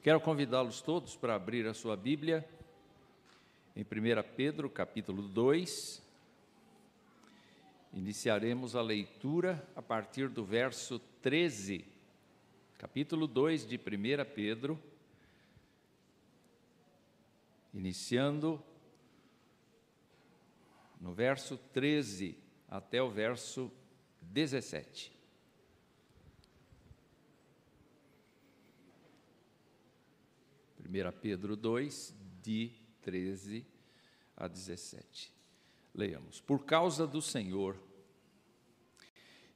Quero convidá-los todos para abrir a sua Bíblia em 1 Pedro, capítulo 2. Iniciaremos a leitura a partir do verso 13. Capítulo 2 de 1 Pedro, iniciando no verso 13 até o verso 17. 1 Pedro 2, de 13 a 17. Leiamos. Por causa do Senhor,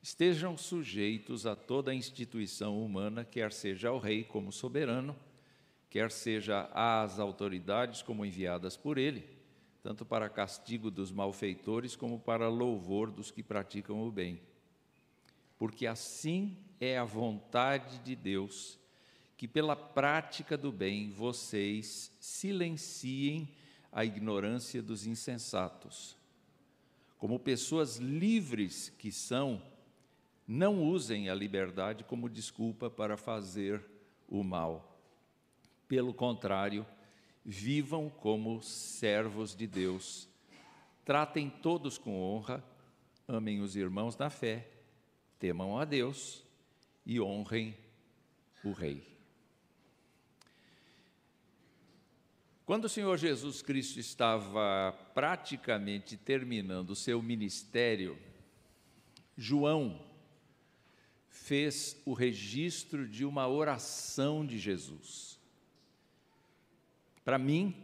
estejam sujeitos a toda instituição humana, quer seja ao rei como soberano, quer seja às autoridades como enviadas por ele, tanto para castigo dos malfeitores como para louvor dos que praticam o bem. Porque assim é a vontade de Deus, que pela prática do bem vocês silenciem a ignorância dos insensatos. Como pessoas livres que são, não usem a liberdade como desculpa para fazer o mal. Pelo contrário, vivam como servos de Deus. Tratem todos com honra, amem os irmãos na fé, temam a Deus e honrem o Rei. Quando o Senhor Jesus Cristo estava praticamente terminando o seu ministério, João fez o registro de uma oração de Jesus. Para mim,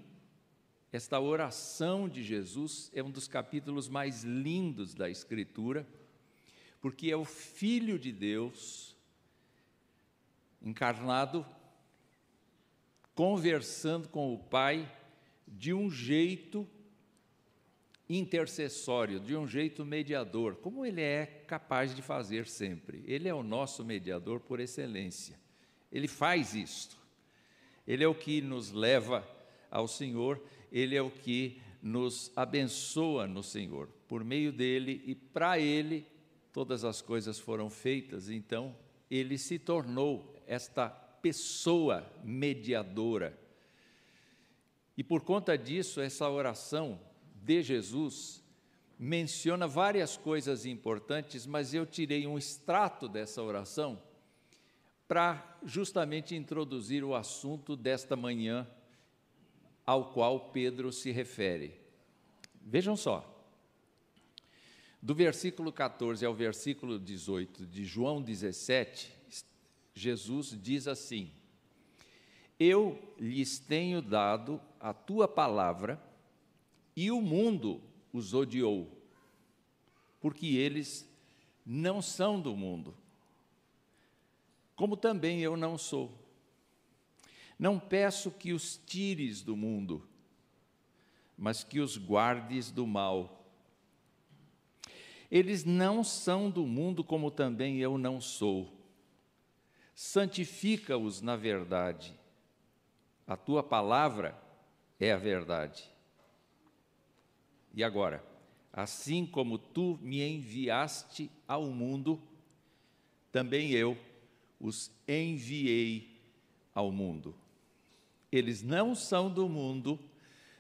esta oração de Jesus é um dos capítulos mais lindos da Escritura, porque é o Filho de Deus encarnado, conversando com o Pai de um jeito intercessório, de um jeito mediador, como Ele é capaz de fazer sempre. Ele é o nosso mediador por excelência. Ele faz isto. Ele é o que nos leva ao Senhor, Ele é o que nos abençoa no Senhor. Por meio dEle e para Ele, todas as coisas foram feitas. Então, Ele se tornou esta pessoa mediadora. E por conta disso, essa oração de Jesus menciona várias coisas importantes, mas eu tirei um extrato dessa oração para justamente introduzir o assunto desta manhã ao qual Pedro se refere. Vejam só, do versículo 14 ao versículo 18 de João 17, Jesus diz assim: eu lhes tenho dado a tua palavra e o mundo os odiou, porque eles não são do mundo, como também eu não sou. Não peço que os tires do mundo, mas que os guardes do mal. Eles não são do mundo, como também eu não sou. Santifica-os na verdade. A tua palavra é a verdade. E agora, assim como tu me enviaste ao mundo, também eu os enviei ao mundo. Eles não são do mundo,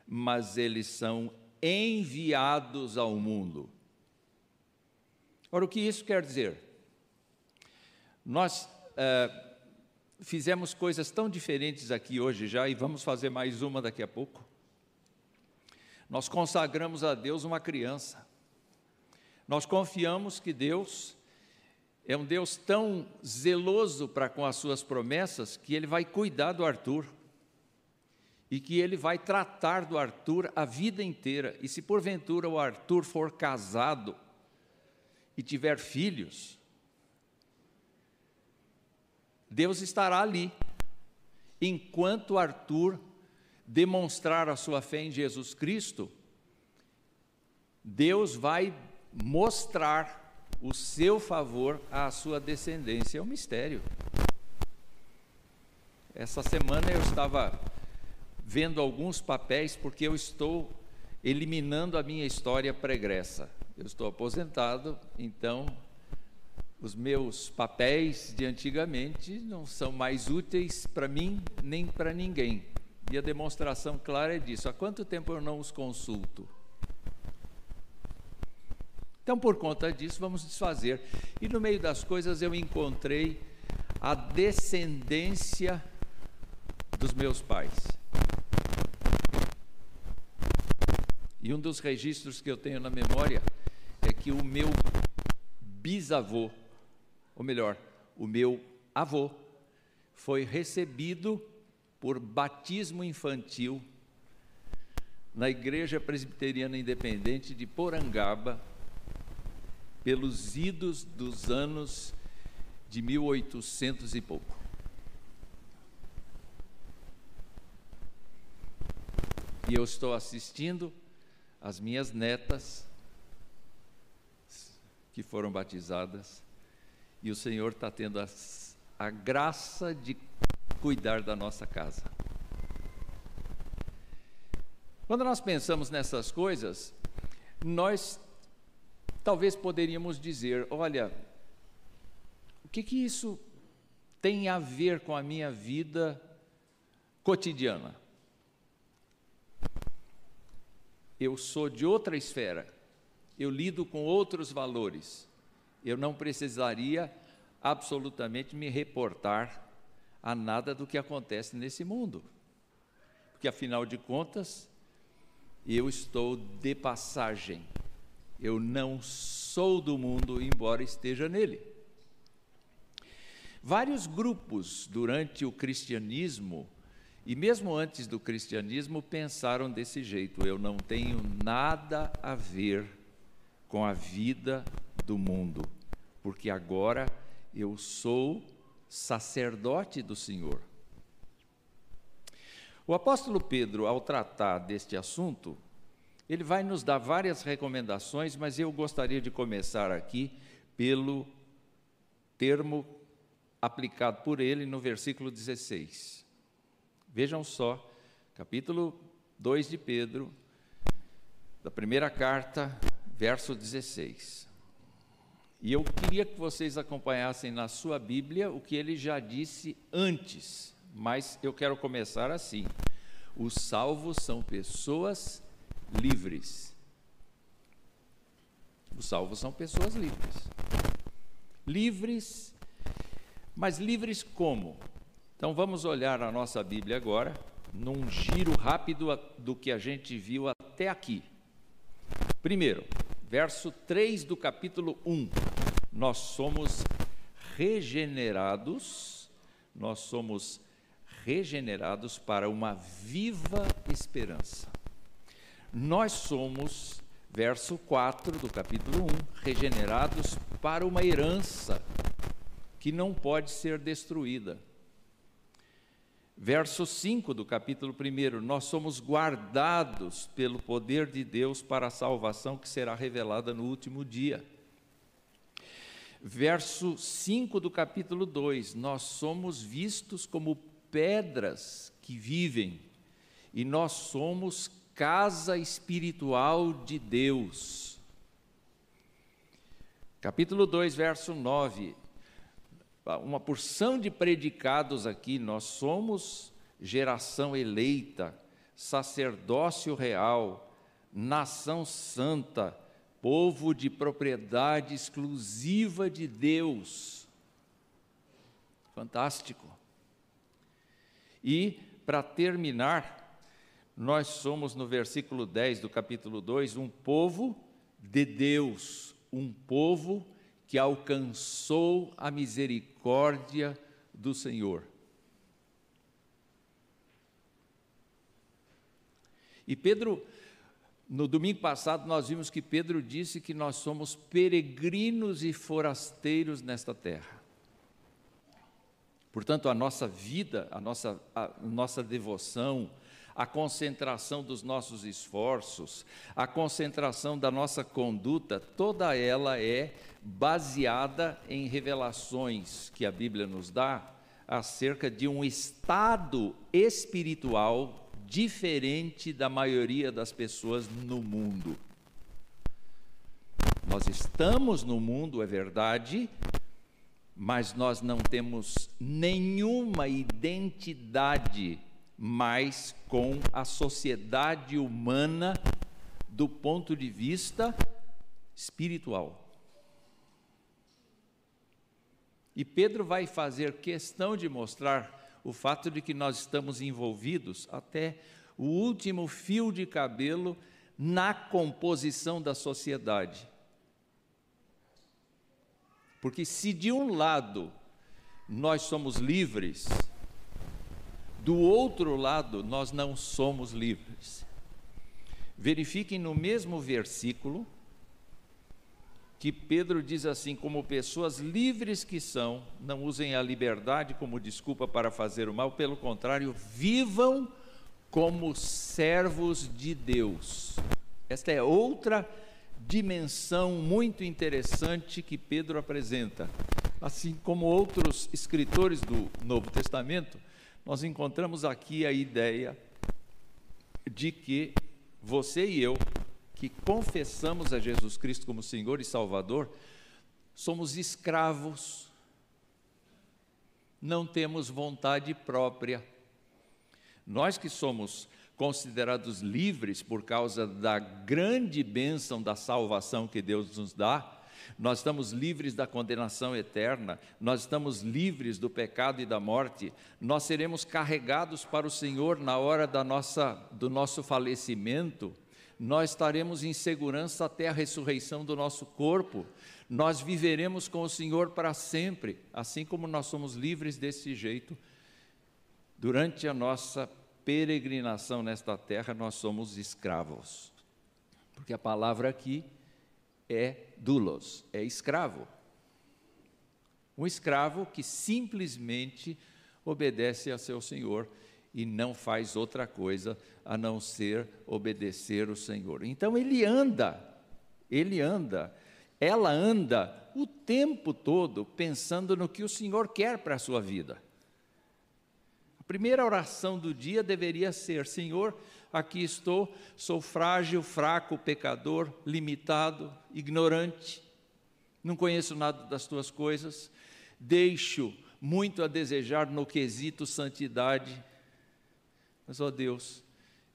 mas eles são enviados ao mundo. Ora, o que isso quer dizer? Nós fizemos coisas tão diferentes aqui hoje já, e vamos fazer mais uma daqui a pouco. Nós consagramos a Deus uma criança. Nós confiamos que Deus é um Deus tão zeloso para com as suas promessas, que Ele vai cuidar do Arthur, e que Ele vai tratar do Arthur a vida inteira. E se porventura o Arthur for casado e tiver filhos, Deus estará ali, enquanto Arthur demonstrar a sua fé em Jesus Cristo. Deus vai mostrar o seu favor à sua descendência. É um mistério. Essa semana eu estava vendo alguns papéis, porque eu estou eliminando a minha história pregressa. Eu estou aposentado, então os meus papéis de antigamente não são mais úteis para mim nem para ninguém. E a demonstração clara é disso. Há quanto tempo eu não os consulto? Então, por conta disso, vamos desfazer. E no meio das coisas eu encontrei a descendência dos meus pais. E um dos registros que eu tenho na memória é que o meu bisavô, ou melhor, o meu avô, foi recebido por batismo infantil na Igreja Presbiteriana Independente de Porangaba, pelos idos dos anos de 1800 e pouco. E eu estou assistindo as minhas netas, que foram batizadas, e o Senhor está tendo a graça de cuidar da nossa casa. Quando nós pensamos nessas coisas, nós talvez poderíamos dizer, olha, o que isso tem a ver com a minha vida cotidiana? Eu sou de outra esfera, eu lido com outros valores, eu não precisaria absolutamente me reportar a nada do que acontece nesse mundo, porque afinal de contas, eu estou de passagem, eu não sou do mundo, embora esteja nele. Vários grupos durante o cristianismo, e mesmo antes do cristianismo, pensaram desse jeito: eu não tenho nada a ver com a vida do mundo, porque agora eu sou sacerdote do Senhor. O apóstolo Pedro, ao tratar deste assunto, ele vai nos dar várias recomendações, mas eu gostaria de começar aqui pelo termo aplicado por ele no versículo 16. Vejam só, capítulo 2 de Pedro, da primeira carta, verso 16. E eu queria que vocês acompanhassem na sua Bíblia o que ele já disse antes, mas eu quero começar assim: os salvos são pessoas livres. Os salvos são pessoas livres. Livres, mas livres como? Então vamos olhar a nossa Bíblia agora, num giro rápido do que a gente viu até aqui. Primeiro, verso 3 do capítulo 1. Nós somos regenerados para uma viva esperança. Nós somos, verso 4 do capítulo 1, regenerados para uma herança que não pode ser destruída. Verso 5 do capítulo 1, nós somos guardados pelo poder de Deus para a salvação que será revelada no último dia. Verso 5 do capítulo 2, nós somos vistos como pedras que vivem, e nós somos casa espiritual de Deus. Capítulo 2, verso 9, uma porção de predicados aqui: nós somos geração eleita, sacerdócio real, nação santa, povo de propriedade exclusiva de Deus. Fantástico. E, para terminar, nós somos, no versículo 10 do capítulo 2, um povo de Deus, um povo que alcançou a misericórdia do Senhor. E Pedro, no domingo passado, nós vimos que Pedro disse que nós somos peregrinos e forasteiros nesta terra. Portanto, a nossa vida, a nossa devoção, a concentração dos nossos esforços, a concentração da nossa conduta, toda ela é baseada em revelações que a Bíblia nos dá acerca de um estado espiritual diferente da maioria das pessoas no mundo. Nós estamos no mundo, é verdade, mas nós não temos nenhuma identidade mais com a sociedade humana do ponto de vista espiritual. E Pedro vai fazer questão de mostrar o fato de que nós estamos envolvidos até o último fio de cabelo na composição da sociedade. Porque se de um lado nós somos livres, do outro lado nós não somos livres. Verifiquem no mesmo versículo que Pedro diz assim: como pessoas livres que são, não usem a liberdade como desculpa para fazer o mal, pelo contrário, vivam como servos de Deus. Esta é outra dimensão muito interessante que Pedro apresenta. Assim como outros escritores do Novo Testamento, nós encontramos aqui a ideia de que você e eu, que confessamos a Jesus Cristo como Senhor e Salvador, somos escravos, não temos vontade própria. Nós que somos considerados livres por causa da grande bênção da salvação que Deus nos dá, nós estamos livres da condenação eterna, nós estamos livres do pecado e da morte, nós seremos carregados para o Senhor na hora do nosso falecimento, nós estaremos em segurança até a ressurreição do nosso corpo, nós viveremos com o Senhor para sempre, assim como nós somos livres desse jeito. Durante a nossa peregrinação nesta terra, nós somos escravos, porque a palavra aqui é doulos, é escravo. Um escravo que simplesmente obedece a seu Senhor e não faz outra coisa a não ser obedecer o Senhor. Então ela anda o tempo todo pensando no que o Senhor quer para a sua vida. A primeira oração do dia deveria ser: Senhor, aqui estou, sou frágil, fraco, pecador, limitado, ignorante, não conheço nada das tuas coisas, deixo muito a desejar no quesito santidade, mas, ó Deus,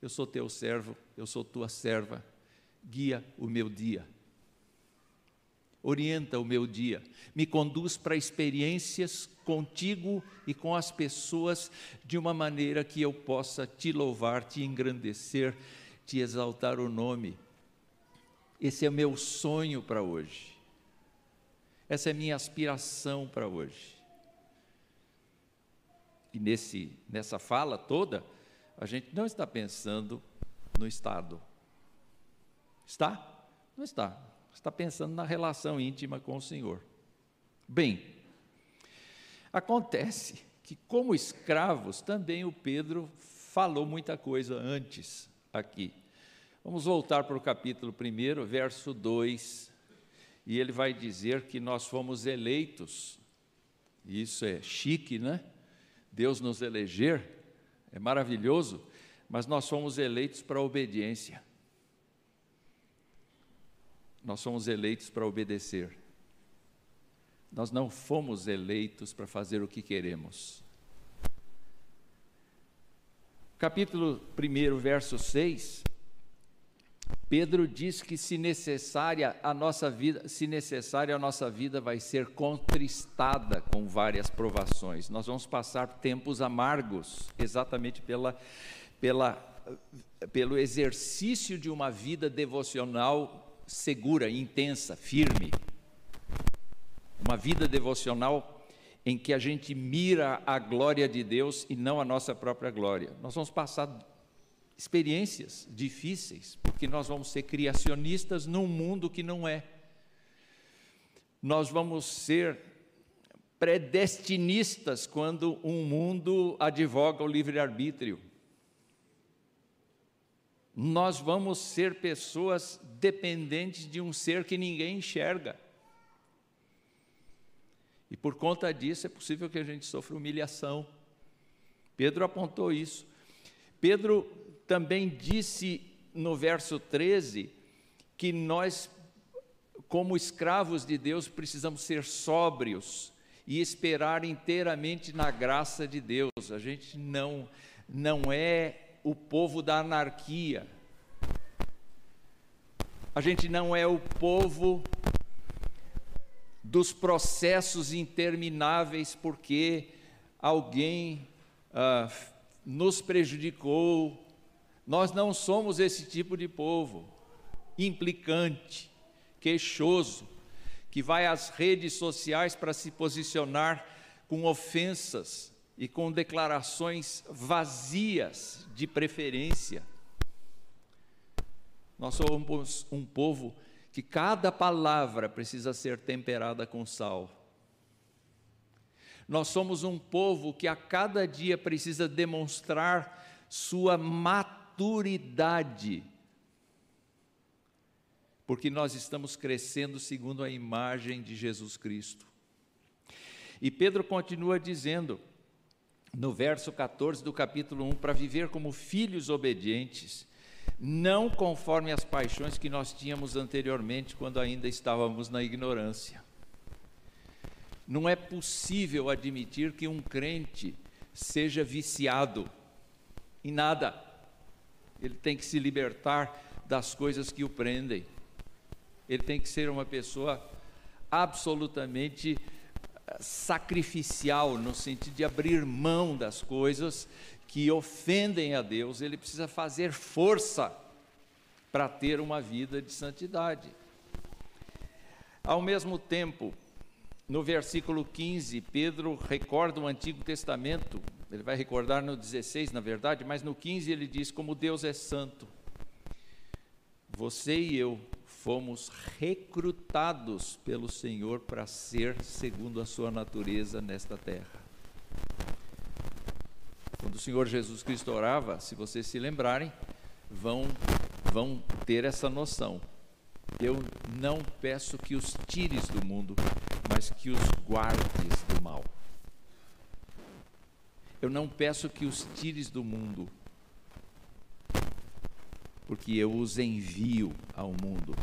eu sou teu servo, eu sou tua serva, guia o meu dia, orienta o meu dia, me conduz para experiências contigo e com as pessoas de uma maneira que eu possa te louvar, te engrandecer, te exaltar o nome. Esse é o meu sonho para hoje, essa é a minha aspiração para hoje. E nessa fala toda, a gente não está pensando no Estado. Está? Não está. Está pensando na relação íntima com o Senhor. Bem, acontece que, como escravos, também o Pedro falou muita coisa antes aqui. Vamos voltar para o capítulo 1, verso 2, e ele vai dizer que nós fomos eleitos. Isso é chique, né? Deus nos eleger, é maravilhoso, mas nós fomos eleitos para a obediência. Nós somos eleitos para obedecer. Nós não fomos eleitos para fazer o que queremos. Capítulo 1, verso 6, Pedro diz que se necessária a nossa vida vai ser contristada com várias provações. Nós vamos passar tempos amargos, exatamente pelo exercício de uma vida devocional segura, intensa, firme. Uma vida devocional em que a gente mira a glória de Deus e não a nossa própria glória. Nós vamos passar experiências difíceis, porque nós vamos ser criacionistas num mundo que não é. Nós vamos ser predestinistas quando um mundo advoga o livre-arbítrio. Nós vamos ser pessoas dependentes de um ser que ninguém enxerga. E por conta disso é possível que a gente sofra humilhação. Pedro apontou isso. Pedro também disse no verso 13 que nós, como escravos de Deus, precisamos ser sóbrios e esperar inteiramente na graça de Deus. A gente não é o povo da anarquia. A gente não é o povo dos processos intermináveis porque alguém nos prejudicou. Nós não somos esse tipo de povo implicante, queixoso, que vai às redes sociais para se posicionar com ofensas e com declarações vazias de preferência. Nós somos um povo que cada palavra precisa ser temperada com sal. Nós somos um povo que a cada dia precisa demonstrar sua maturidade, porque nós estamos crescendo segundo a imagem de Jesus Cristo. E Pedro continua dizendo, no verso 14 do capítulo 1, para viver como filhos obedientes, não conforme as paixões que nós tínhamos anteriormente, quando ainda estávamos na ignorância. Não é possível admitir que um crente seja viciado em nada. Ele tem que se libertar das coisas que o prendem. Ele tem que ser uma pessoa absolutamente sacrificial, no sentido de abrir mão das coisas que ofendem a Deus. Ele precisa fazer força para ter uma vida de santidade. Ao mesmo tempo, no versículo 15, Pedro recorda o Antigo Testamento. Ele vai recordar no 16, na verdade, mas no 15 ele diz: como Deus é santo, você e eu fomos recrutados pelo Senhor para ser segundo a sua natureza nesta terra. Quando o Senhor Jesus Cristo orava, se vocês se lembrarem, vão ter essa noção. Eu não peço que os tires do mundo, mas que os guardes do mal. Eu não peço que os tires do mundo, porque eu os envio ao mundo.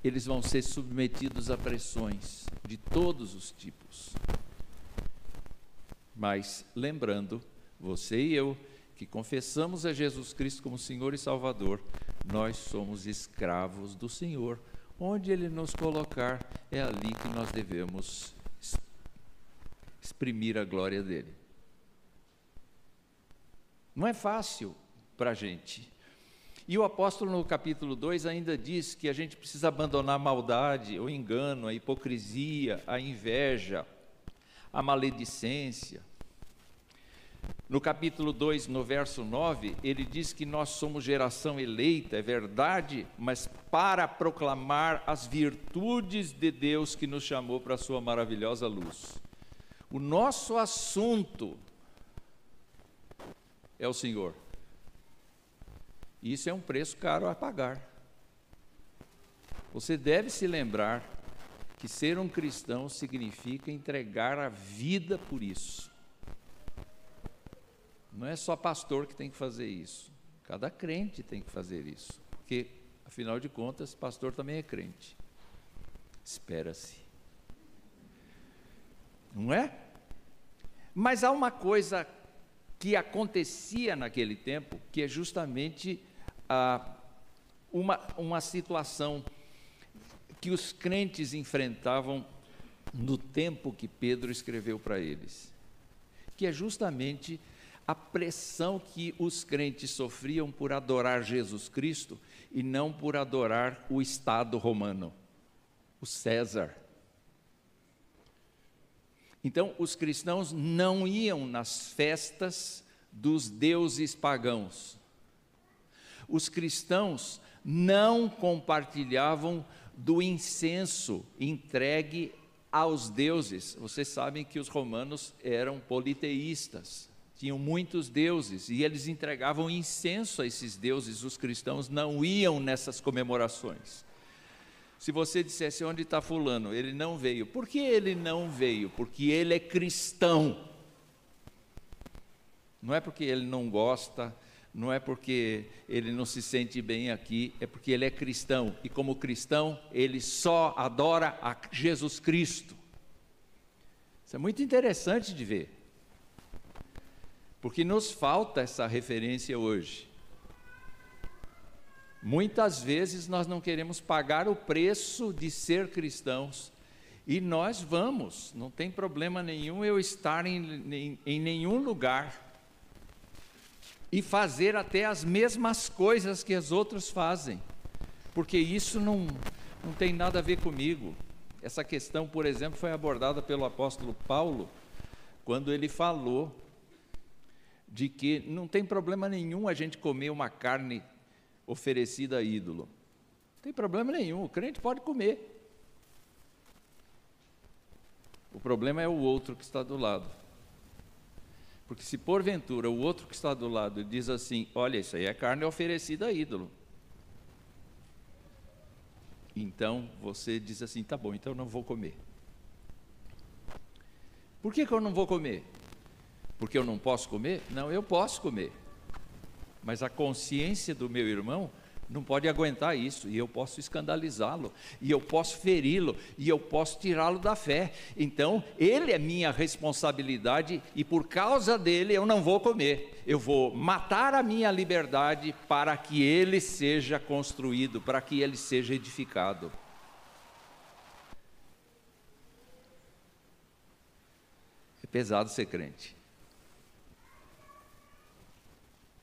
Eles vão ser submetidos a pressões de todos os tipos. Mas, lembrando, você e eu, que confessamos a Jesus Cristo como Senhor e Salvador, nós somos escravos do Senhor. Onde Ele nos colocar, é ali que nós devemos exprimir a glória dEle. Não é fácil para a gente. E o apóstolo no capítulo 2 ainda diz que a gente precisa abandonar a maldade, o engano, a hipocrisia, a inveja, a maledicência. No capítulo 2, no verso 9, ele diz que nós somos geração eleita, é verdade, mas para proclamar as virtudes de Deus que nos chamou para a sua maravilhosa luz. O nosso assunto é o Senhor. Isso é um preço caro a pagar. Você deve se lembrar que ser um cristão significa entregar a vida por isso. Não é só pastor que tem que fazer isso. Cada crente tem que fazer isso. Porque, afinal de contas, pastor também é crente. Espera-se. Não é? Mas há uma coisa que acontecia naquele tempo, que é justamente uma situação que os crentes enfrentavam no tempo que Pedro escreveu para eles, que é justamente a pressão que os crentes sofriam por adorar Jesus Cristo e não por adorar o Estado romano, o César. Então, os cristãos não iam nas festas dos deuses pagãos. Os cristãos não compartilhavam do incenso entregue aos deuses. Vocês sabem que os romanos eram politeístas, tinham muitos deuses, e eles entregavam incenso a esses deuses. Os cristãos não iam nessas comemorações. Se você dissesse: onde está fulano? Ele não veio. Por que ele não veio? Porque ele é cristão. Não é porque ele não gosta, não é porque ele não se sente bem aqui, é porque ele é cristão. E como cristão, ele só adora a Jesus Cristo. Isso é muito interessante de ver, porque nos falta essa referência hoje. Muitas vezes nós não queremos pagar o preço de ser cristãos, e nós vamos, não tem problema nenhum eu estar em nenhum lugar e fazer até as mesmas coisas que os outros fazem, porque isso não tem nada a ver comigo. Essa questão, por exemplo, foi abordada pelo apóstolo Paulo, quando ele falou de que não tem problema nenhum a gente comer uma carne oferecida a ídolo. Não tem problema nenhum, o crente pode comer. O problema é o outro que está do lado. Porque se porventura o outro que está do lado diz assim, olha, isso aí é carne oferecida a ídolo, então você diz assim, tá bom, então eu não vou comer. Por que eu não vou comer? Porque eu não posso comer? Não, eu posso comer, mas a consciência do meu irmão não pode aguentar isso, e eu posso escandalizá-lo, e eu posso feri-lo, e eu posso tirá-lo da fé. Então, ele é minha responsabilidade, e por causa dele eu não vou comer. Eu vou matar a minha liberdade para que ele seja construído, para que ele seja edificado. É pesado ser crente.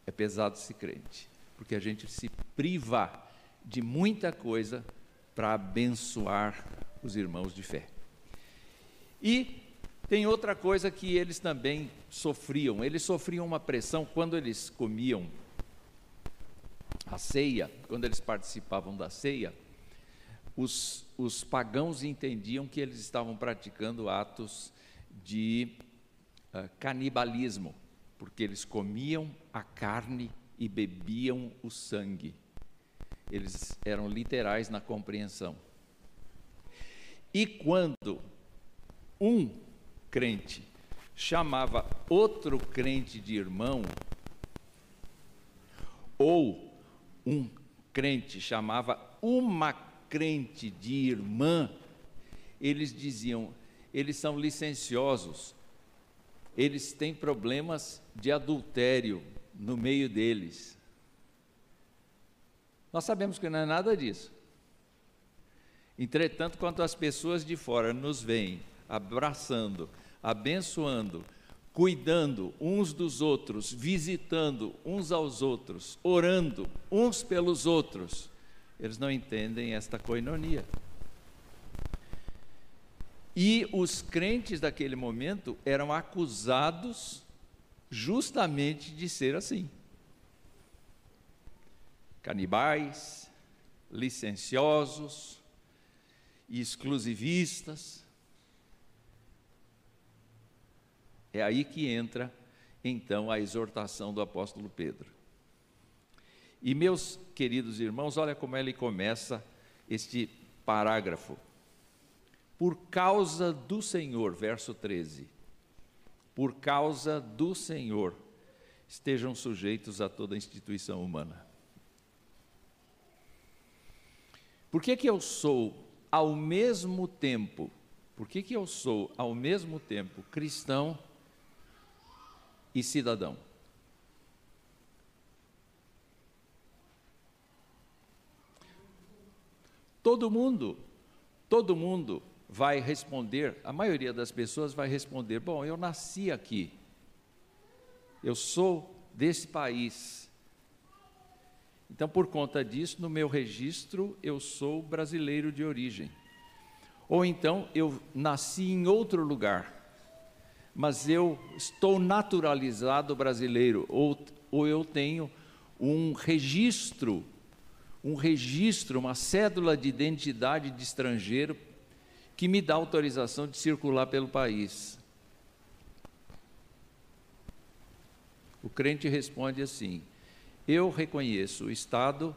É pesado ser crente, porque a gente se priva de muita coisa para abençoar os irmãos de fé. E tem outra coisa que eles também sofriam. Eles sofriam uma pressão quando eles comiam a ceia, quando eles participavam da ceia. Os pagãos entendiam que eles estavam praticando atos de canibalismo, porque eles comiam a carne e bebiam o sangue. Eles eram literais na compreensão. E quando um crente chamava outro crente de irmão, ou um crente chamava uma crente de irmã, eles diziam, eles são licenciosos, eles têm problemas de adultério no meio deles. Nós sabemos que não é nada disso. Entretanto, quando as pessoas de fora nos veem abraçando, abençoando, cuidando uns dos outros, visitando uns aos outros, orando uns pelos outros, eles não entendem esta koinonia. E os crentes daquele momento eram acusados justamente de ser assim. Canibais, licenciosos e exclusivistas. É aí que entra, então, a exortação do apóstolo Pedro. E, meus queridos irmãos, olha como ele começa este parágrafo. Por causa do Senhor, verso 13. Por causa do Senhor, estejam sujeitos a toda instituição humana. Por que eu sou ao mesmo tempo, cristão e cidadão? Todo mundo vai responder, a maioria das pessoas vai responder, bom, eu nasci aqui, eu sou desse país, então por conta disso, no meu registro, eu sou brasileiro de origem, ou então eu nasci em outro lugar, mas eu estou naturalizado brasileiro, ou eu tenho um registro, uma cédula de identidade de estrangeiro, que me dá autorização de circular pelo país. O crente responde assim, eu reconheço o Estado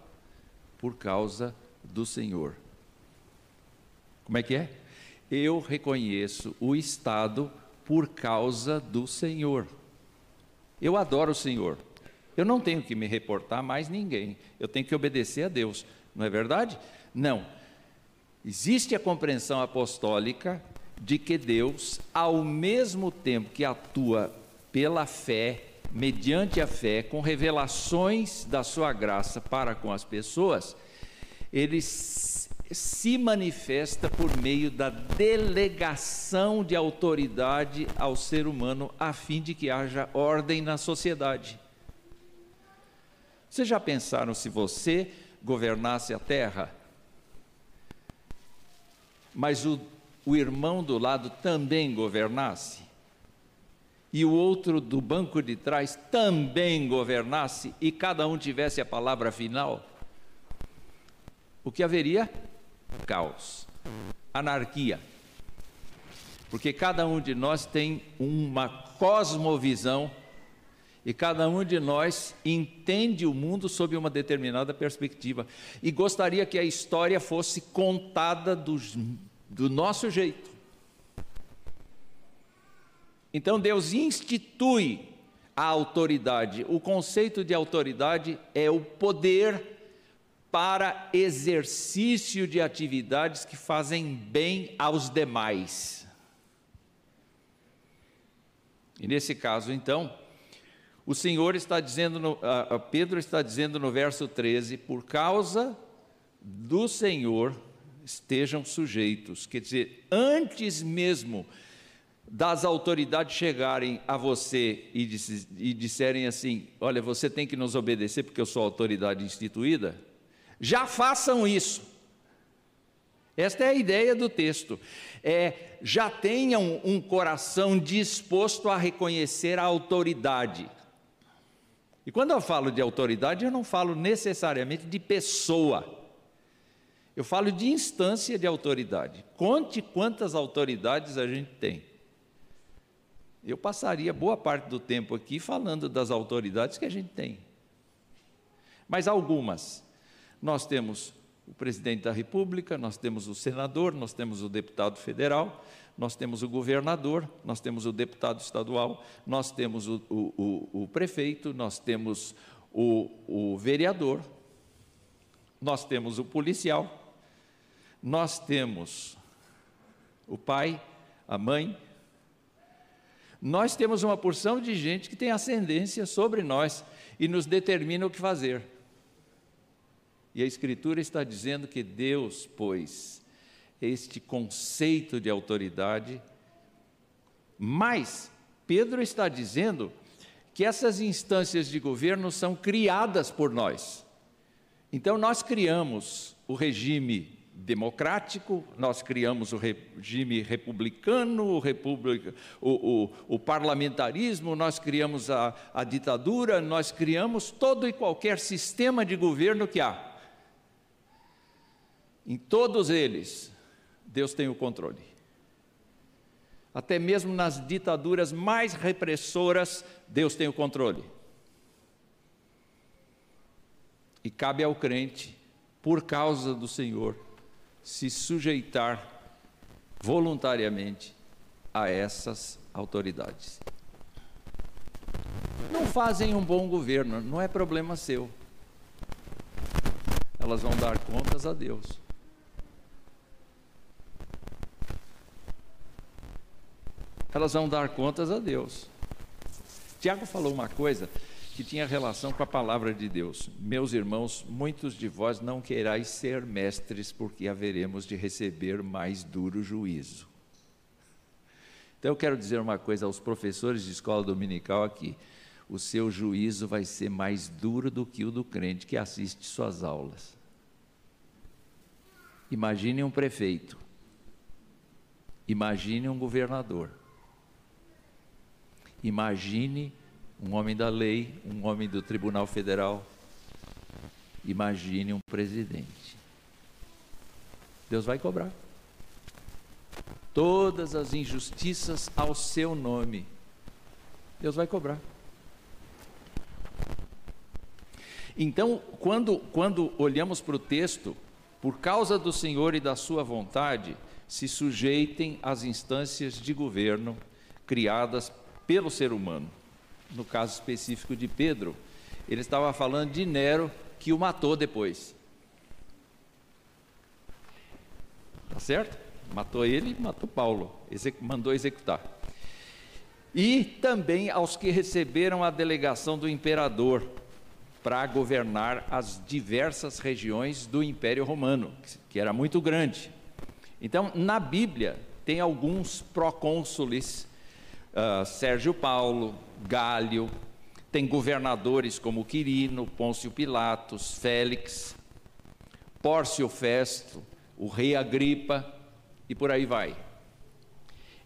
por causa do Senhor. Como é que é? Eu reconheço o Estado por causa do Senhor. Eu adoro o Senhor. Eu não tenho que me reportar a mais ninguém. Eu tenho que obedecer a Deus. Não é verdade? Não. Existe a compreensão apostólica de que Deus, ao mesmo tempo que atua pela fé, mediante a fé, com revelações da sua graça para com as pessoas, ele se manifesta por meio da delegação de autoridade ao ser humano, a fim de que haja ordem na sociedade. Vocês já pensaram se você governasse a terra, mas o irmão do lado também governasse, e o outro do banco de trás também governasse, e cada um tivesse a palavra final? O que haveria? Caos, anarquia, porque cada um de nós tem uma cosmovisão e cada um de nós entende o mundo sob uma determinada perspectiva e gostaria que a história fosse contada do nosso jeito. Então Deus institui a autoridade. O conceito de autoridade é o poder para exercício de atividades que fazem bem aos demais. E nesse caso, então, o Senhor está dizendo, Pedro está dizendo no verso 13, por causa do Senhor estejam sujeitos. Quer dizer, antes mesmo das autoridades chegarem a você e disserem assim, olha, você tem que nos obedecer porque eu sou a autoridade instituída, já façam isso. Esta é a ideia do texto. Já tenham um coração disposto a reconhecer a autoridade. E quando eu falo de autoridade, eu não falo necessariamente de pessoa. Eu falo de instância de autoridade. Conte quantas autoridades a gente tem. Eu passaria boa parte do tempo aqui falando das autoridades que a gente tem. Mas algumas. Nós temos o presidente da República, nós temos o senador, nós temos o deputado federal, nós temos o governador, nós temos o deputado estadual, nós temos o prefeito, nós temos o vereador, nós temos o policial, nós temos o pai, a mãe. Nós temos uma porção de gente que tem ascendência sobre nós e nos determina o que fazer. E a Escritura está dizendo que Deus pôs este conceito de autoridade, mas Pedro está dizendo que essas instâncias de governo são criadas por nós. Então nós criamos o regime democrático, nós criamos o regime republicano, o parlamentarismo, nós criamos a ditadura, nós criamos todo e qualquer sistema de governo que há. Em todos eles, Deus tem o controle. Até mesmo nas ditaduras mais repressoras, Deus tem o controle. E cabe ao crente, por causa do Senhor, se sujeitar voluntariamente a essas autoridades. Não fazem um bom governo, não é problema seu. Elas vão dar contas a Deus. Elas vão dar contas a Deus. Tiago falou uma coisa que tinha relação com a palavra de Deus. Meus irmãos, muitos de vós não querais ser mestres, porque haveremos de receber mais duro juízo. Então eu quero dizer uma coisa aos professores de escola dominical aqui: o seu juízo vai ser mais duro do que o do crente que assiste suas aulas. Imagine um prefeito, imagine um governador, imagine um homem da lei, um homem do Tribunal Federal, imagine um presidente. Deus vai cobrar todas as injustiças ao seu nome. Deus vai cobrar. Então, quando olhamos para o texto, por causa do Senhor e da sua vontade, se sujeitem às instâncias de governo criadas pelo ser humano. No caso específico de Pedro, ele estava falando de Nero, que o matou depois. Tá certo? Matou ele, matou Paulo, mandou executar. E também aos que receberam a delegação do imperador para governar as diversas regiões do Império Romano, que era muito grande. Então, na Bíblia, tem alguns procônsules, Sérgio Paulo, Gálio, tem governadores como Quirino, Pôncio Pilatos, Félix, Pórcio Festo, o rei Agripa, e por aí vai.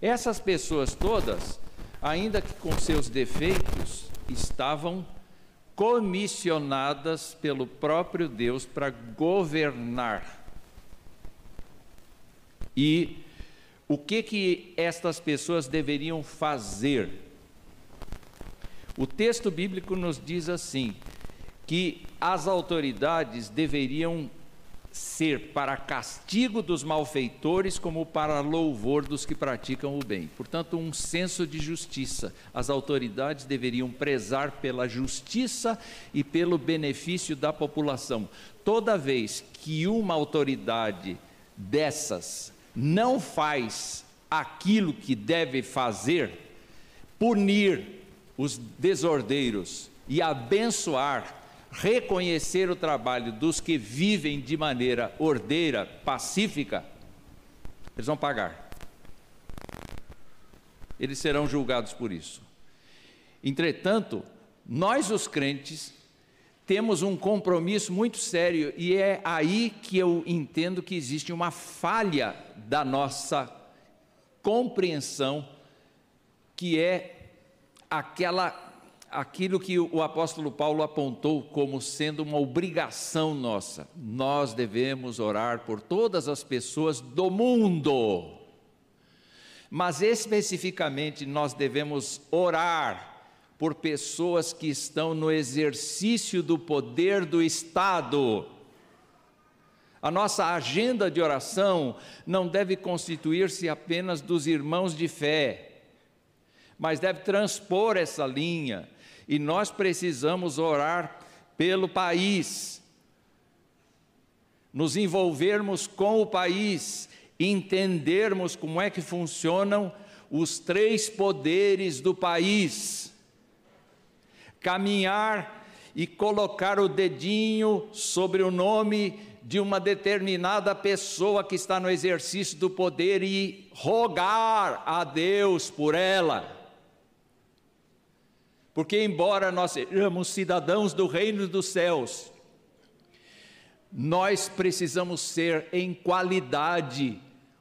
Essas pessoas todas, ainda que com seus defeitos, estavam comissionadas pelo próprio Deus para governar. E o que estas pessoas deveriam fazer? O texto bíblico nos diz assim, que as autoridades deveriam ser para castigo dos malfeitores como para louvor dos que praticam o bem. Portanto, um senso de justiça. As autoridades deveriam prezar pela justiça e pelo benefício da população. Toda vez que uma autoridade dessas não faz aquilo que deve fazer, punir os desordeiros e abençoar, reconhecer o trabalho dos que vivem de maneira ordeira, pacífica, eles vão pagar. Eles serão julgados por isso. Entretanto, nós os crentes temos um compromisso muito sério, e é aí que eu entendo que existe uma falha da nossa compreensão, que é aquilo que o apóstolo Paulo apontou como sendo uma obrigação nossa. Nós devemos orar por todas as pessoas do mundo, mas especificamente nós devemos orar por pessoas que estão no exercício do poder do Estado. A nossa agenda de oração não deve constituir-se apenas dos irmãos de fé, mas deve transpor essa linha. E nós precisamos orar pelo país, nos envolvermos com o país, entendermos como é que funcionam os três poderes do país, caminhar e colocar o dedinho sobre o nome de uma determinada pessoa que está no exercício do poder e rogar a Deus por ela. Porque embora nós sejamos cidadãos do reino dos céus, nós precisamos ser em qualidade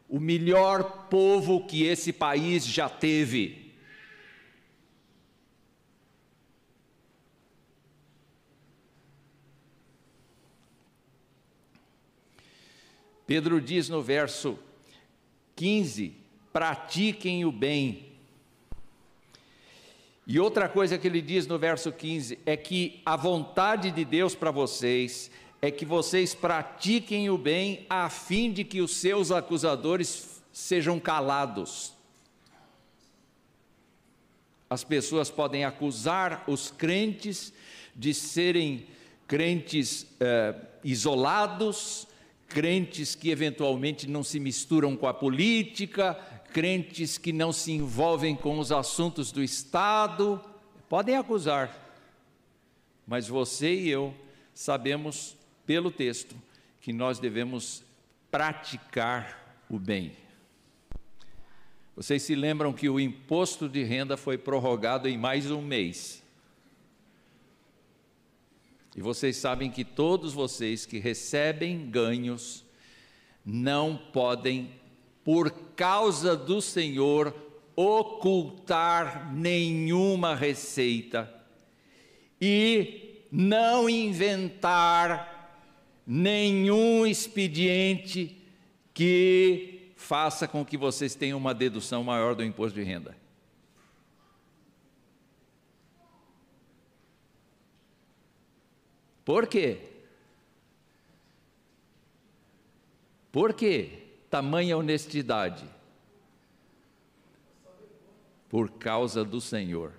o melhor povo que esse país já teve. Pedro diz no verso 15, pratiquem o bem. E outra coisa que ele diz no verso 15 é que a vontade de Deus para vocês é que vocês pratiquem o bem a fim de que os seus acusadores sejam calados. As pessoas podem acusar os crentes de serem crentes isolados, crentes que eventualmente não se misturam com a política, crentes que não se envolvem com os assuntos do Estado, podem acusar, mas você e eu sabemos pelo texto que nós devemos praticar o bem. Vocês se lembram que o imposto de renda foi prorrogado em mais um mês, e vocês sabem que todos vocês que recebem ganhos não podem, por causa do Senhor, ocultar nenhuma receita e não inventar nenhum expediente que faça com que vocês tenham uma dedução maior do imposto de renda. Por quê? Por quê? Tamanha honestidade? Por causa do Senhor.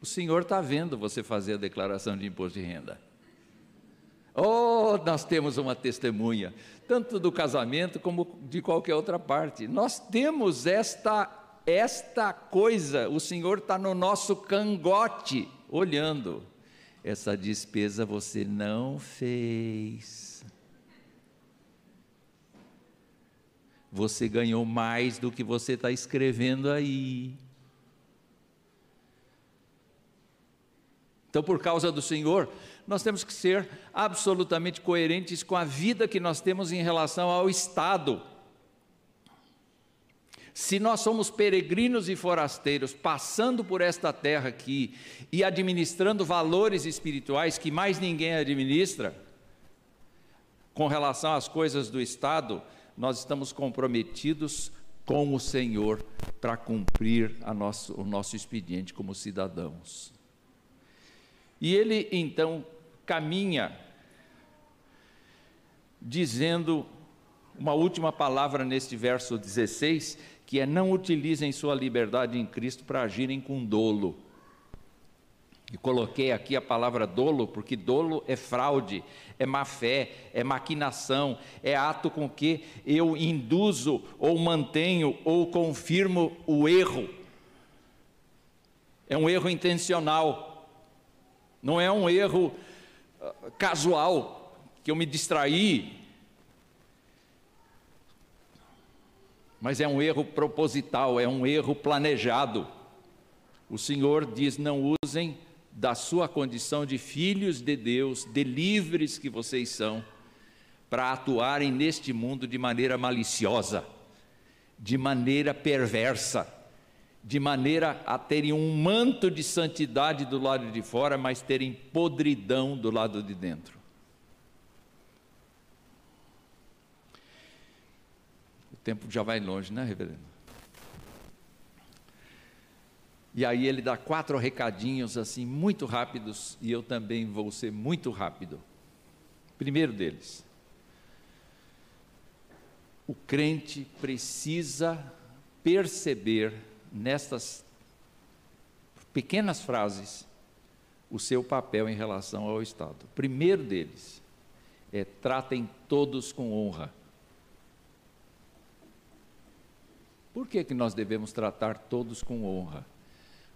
O Senhor está vendo você fazer a declaração de imposto de renda. Oh, nós temos uma testemunha, tanto do casamento como de qualquer outra parte. Nós temos esta coisa, o Senhor está no nosso cangote, olhando. Essa despesa você não fez. Você ganhou mais do que você está escrevendo aí. Então, por causa do Senhor, nós temos que ser absolutamente coerentes com a vida que nós temos em relação ao Estado. Se nós somos peregrinos e forasteiros, passando por esta terra aqui e administrando valores espirituais que mais ninguém administra, com relação às coisas do Estado, nós estamos comprometidos com o Senhor para cumprir o nosso expediente como cidadãos. E ele então caminha dizendo uma última palavra neste verso 16, que é: não utilizem sua liberdade em Cristo para agirem com dolo. E coloquei aqui a palavra dolo, porque dolo é fraude, é má fé, é maquinação, é ato com que eu induzo ou mantenho ou confirmo o erro. É um erro intencional. Não é um erro casual, que eu me distraí, mas é um erro proposital, é um erro planejado. O Senhor diz: não usem da sua condição de filhos de Deus, de livres que vocês são, para atuarem neste mundo de maneira maliciosa, de maneira perversa, de maneira a terem um manto de santidade do lado de fora, mas terem podridão do lado de dentro. O tempo já vai longe, né, reverendo? E aí ele dá 4 recadinhos assim, muito rápidos, e eu também vou ser muito rápido. Primeiro deles: o crente precisa perceber nestas pequenas frases o seu papel em relação ao Estado. O primeiro deles é: tratem todos com honra. Por que nós devemos tratar todos com honra?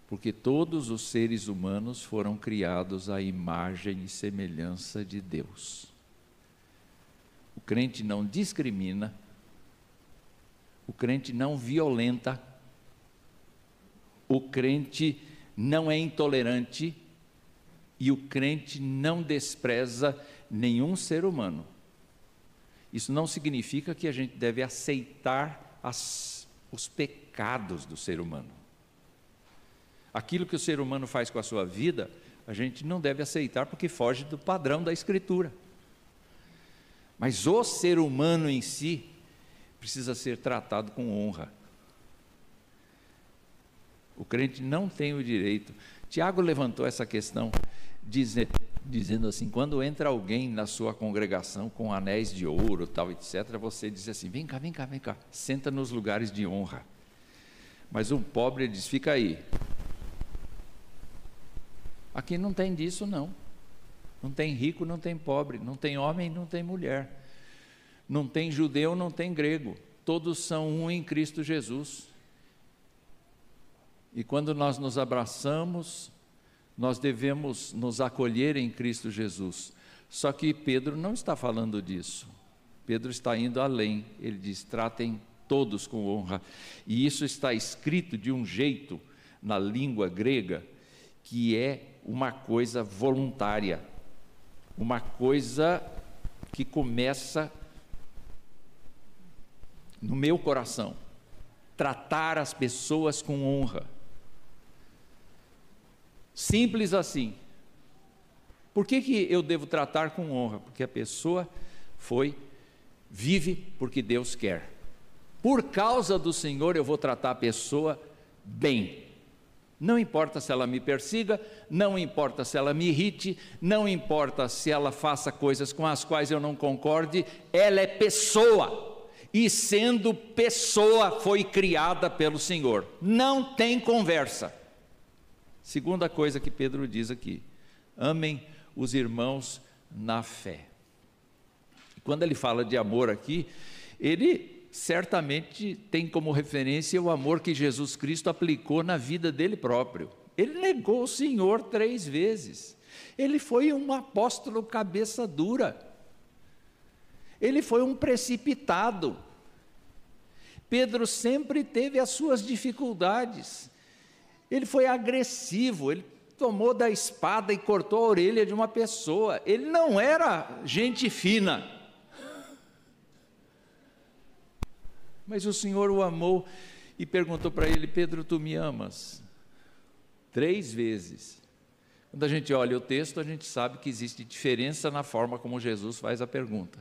Porque todos os seres humanos foram criados à imagem e semelhança de Deus. O crente não discrimina, o crente não violenta, o crente não é intolerante e o crente não despreza nenhum ser humano. Isso não significa que a gente deve aceitar os pecados do ser humano. Aquilo que o ser humano faz com a sua vida, a gente não deve aceitar porque foge do padrão da Escritura. Mas o ser humano em si precisa ser tratado com honra. O crente não tem o direito. Tiago levantou essa questão, dizendo assim: quando entra alguém na sua congregação com anéis de ouro, tal, etc., você diz assim: vem cá, vem cá, vem cá, senta nos lugares de honra. Mas um pobre diz: fica aí. Aqui não tem disso, não. Não tem rico, não tem pobre, não tem homem, não tem mulher, não tem judeu, não tem grego, todos são um em Cristo Jesus. E quando nós nos abraçamos, nós devemos nos acolher em Cristo Jesus. Só que Pedro não está falando disso. Pedro está indo além. Ele diz: tratem todos com honra. E isso está escrito de um jeito na língua grega que é uma coisa voluntária, uma coisa que começa no meu coração. Tratar as pessoas com honra. Simples assim. Por que eu devo tratar com honra? Porque a pessoa vive porque Deus quer. Por causa do Senhor eu vou tratar a pessoa bem. Não importa se ela me persiga, não importa se ela me irrite, não importa se ela faça coisas com as quais eu não concorde, ela é pessoa. E sendo pessoa foi criada pelo Senhor. Não tem conversa. Segunda coisa que Pedro diz aqui: amem os irmãos na fé. Quando ele fala de amor aqui, ele certamente tem como referência o amor que Jesus Cristo aplicou na vida dele próprio. Ele negou o Senhor 3 vezes. Ele foi um apóstolo cabeça dura. Ele foi um precipitado. Pedro sempre teve as suas dificuldades. Ele foi agressivo, ele tomou da espada e cortou a orelha de uma pessoa. Ele não era gente fina. Mas o Senhor o amou e perguntou para ele: Pedro, tu me amas? 3 vezes. Quando a gente olha o texto, a gente sabe que existe diferença na forma como Jesus faz a pergunta.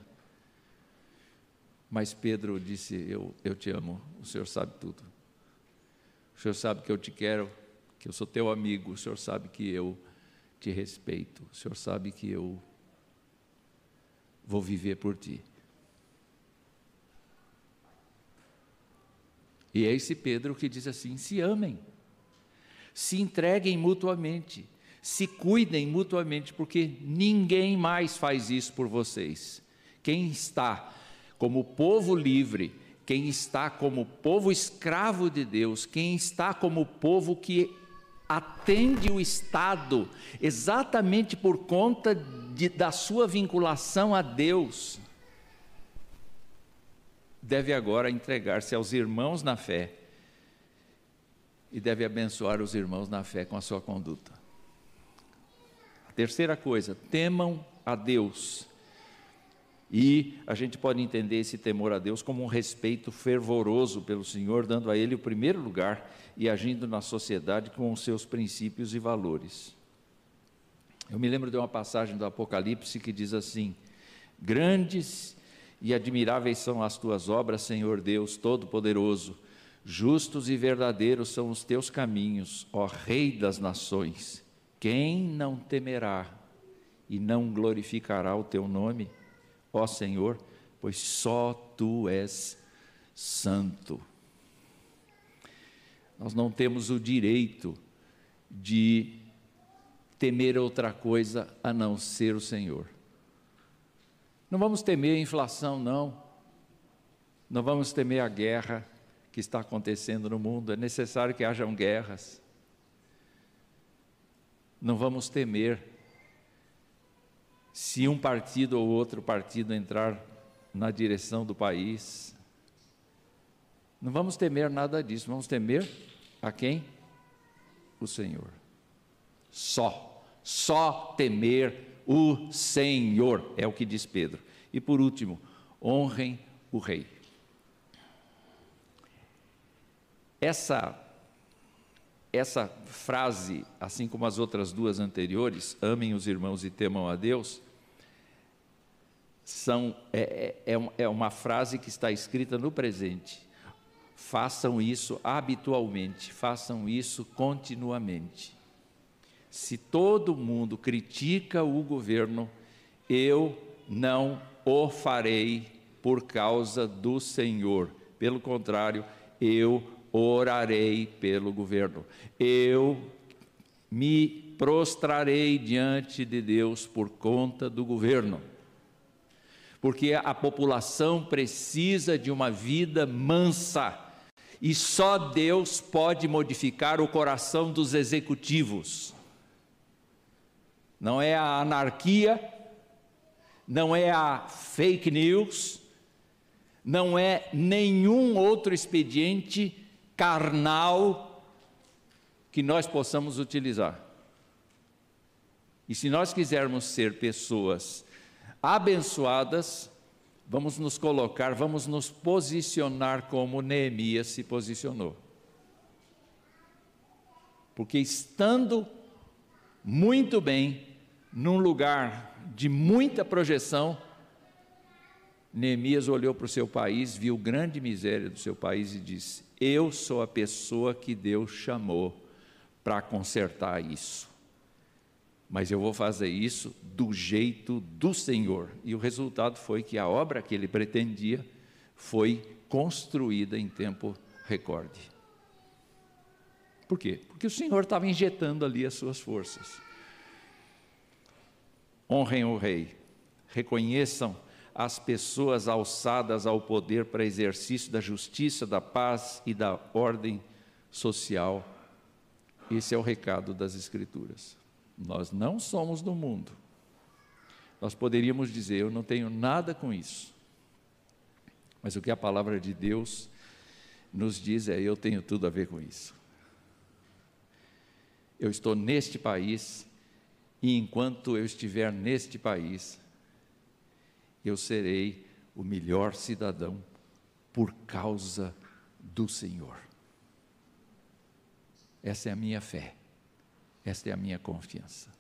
Mas Pedro disse: eu te amo, o Senhor sabe tudo. O Senhor sabe que eu te quero, que eu sou teu amigo, o Senhor sabe que eu te respeito, o Senhor sabe que eu vou viver por ti. E é esse Pedro que diz assim: se amem, se entreguem mutuamente, se cuidem mutuamente, porque ninguém mais faz isso por vocês. Quem está como povo livre, quem está como povo escravo de Deus, quem está como povo que atende o Estado, exatamente por conta da sua vinculação a Deus, deve agora entregar-se aos irmãos na fé e deve abençoar os irmãos na fé com a sua conduta. A terceira coisa, temam a Deus. E a gente pode entender esse temor a Deus como um respeito fervoroso pelo Senhor, dando a Ele o primeiro lugar e agindo na sociedade com os seus princípios e valores. Eu me lembro de uma passagem do Apocalipse que diz assim: grandes e admiráveis são as tuas obras, Senhor Deus Todo-Poderoso, justos e verdadeiros são os teus caminhos, ó Rei das nações. Quem não temerá e não glorificará o teu nome, ó Senhor, pois só tu és santo. Nós não temos o direito de temer outra coisa a não ser o Senhor. Não vamos temer a inflação, não. Não vamos temer a guerra que está acontecendo no mundo. É necessário que hajam guerras. Não vamos temer se um partido ou outro partido entrar na direção do país. Não vamos temer nada disso. Vamos temer a quem? O Senhor. Só temer o Senhor, é o que diz Pedro. E por último, honrem o rei. Essa frase, assim como as outras 2 anteriores, amem os irmãos e temam a Deus, é uma frase que está escrita no presente. Façam isso habitualmente, façam isso continuamente. Se todo mundo critica o governo, eu não o farei por causa do Senhor. Pelo contrário, eu orarei pelo governo. Eu me prostrarei diante de Deus por conta do governo. Porque a população precisa de uma vida mansa. E só Deus pode modificar o coração dos executivos. Não é a anarquia, não é a fake news, não é nenhum outro expediente carnal que nós possamos utilizar. E se nós quisermos ser pessoas abençoadas, vamos nos colocar, vamos nos posicionar como Neemias se posicionou. Porque estando muito bem, num lugar de muita projeção, Neemias olhou para o seu país, viu grande miséria do seu país e disse: eu sou a pessoa que Deus chamou para consertar isso, mas eu vou fazer isso do jeito do Senhor. E o resultado foi que a obra que ele pretendia foi construída em tempo recorde. Por quê? Porque o Senhor estava injetando ali as suas forças. Honrem o rei, reconheçam as pessoas alçadas ao poder para exercício da justiça, da paz e da ordem social. Esse é o recado das Escrituras. Nós não somos do mundo. Nós poderíamos dizer, eu não tenho nada com isso. Mas o que a palavra de Deus nos diz é, eu tenho tudo a ver com isso. Eu estou neste país, e enquanto eu estiver neste país, eu serei o melhor cidadão por causa do Senhor. Essa é a minha fé, essa é a minha confiança.